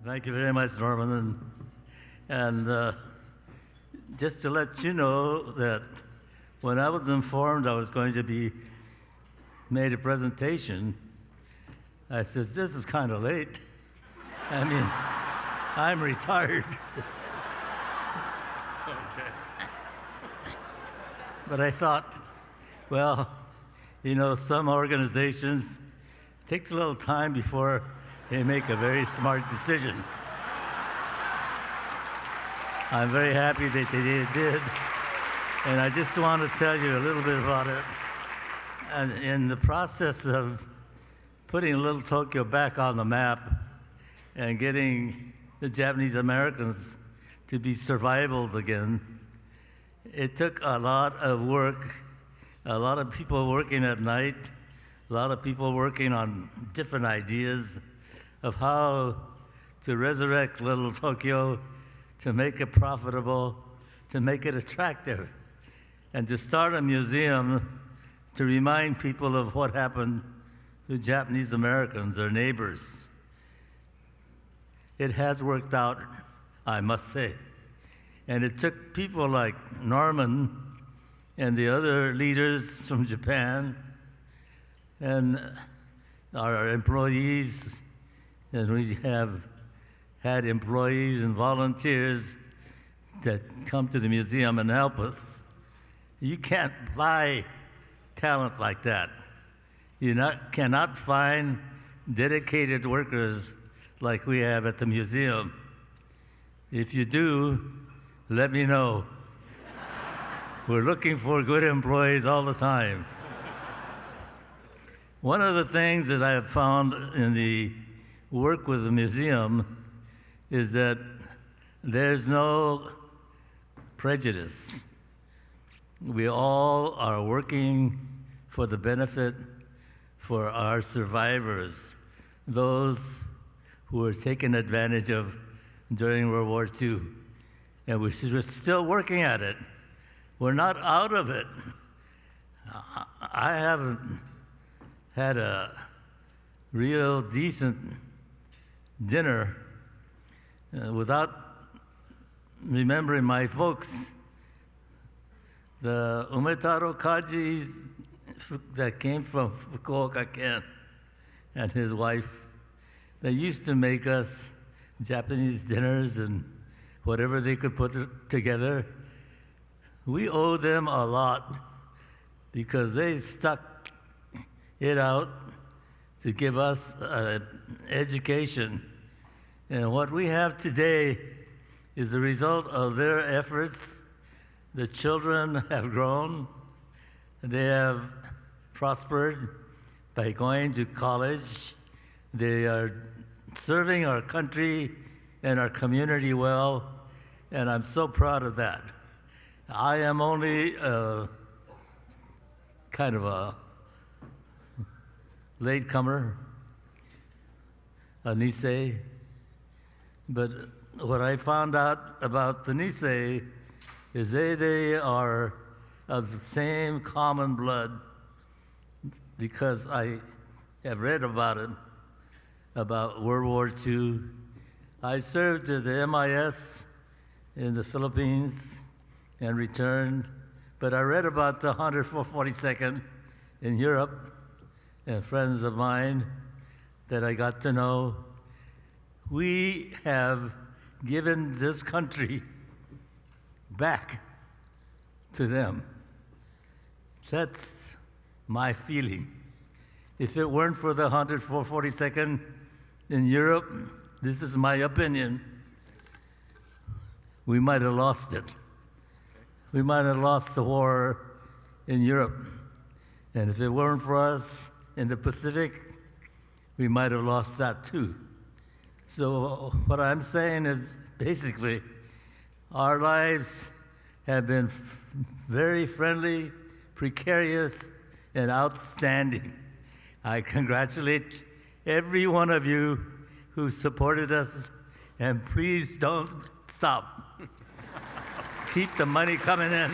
Thank you very much, Norman. And just to let you know that when I was informed I was going to be made a presentation, I says, this is kind of late. I mean, I'm retired. Okay. But I thought, well, you know, some organizations, it takes a little time before they make a very smart decision. I'm very happy that they did. And I just want to tell you a little bit about it. And in the process of putting Little Tokyo back on the map and getting the Japanese Americans to be survivals again, it took a lot of work, a lot of people working at night, a lot of people working on different ideas of how to resurrect Little Tokyo, to make it profitable, to make it attractive, and to start a museum to remind people of what happened to Japanese Americans, their neighbors. It has worked out, I must say. And it took people like Norman and the other leaders from Japan and our employees, and we have had employees and volunteers that come to the museum and help us. You can't buy talent like that. You cannot find dedicated workers like we have at the museum. If you do, let me know. We're looking for good employees all the time. One of the things that I have found in the work with the museum is that there's no prejudice. We all are working for the benefit for our survivors, those who were taken advantage of during World War II. And we're still working at it. We're not out of it. I haven't had a real decent dinner without remembering my folks. The Umetaro Kaji that came from Fukuoka, Ken, and his wife, they used to make us Japanese dinners and whatever they could put together. We owe them a lot because they stuck it out to give us an education. And what we have today is the result of their efforts. The children have grown. They have prospered by going to college. They are serving our country and our community well, and I'm so proud of that. I am only kind of a latecomer, a Nisei, but what I found out about the Nisei is they are of the same common blood, because I have read about it, about World War II. I served at the MIS in the Philippines and returned, but I read about the 142nd in Europe, and friends of mine that I got to know. We have given this country back to them. That's my feeling. If it weren't for the 142nd in Europe, this is my opinion, we might have lost it. We might have lost the war in Europe. And if it weren't for us in the Pacific, we might have lost that too. So what I'm saying is basically our lives have been very friendly, precarious, and outstanding. I congratulate every one of you who supported us, and please don't stop. Keep the money coming in.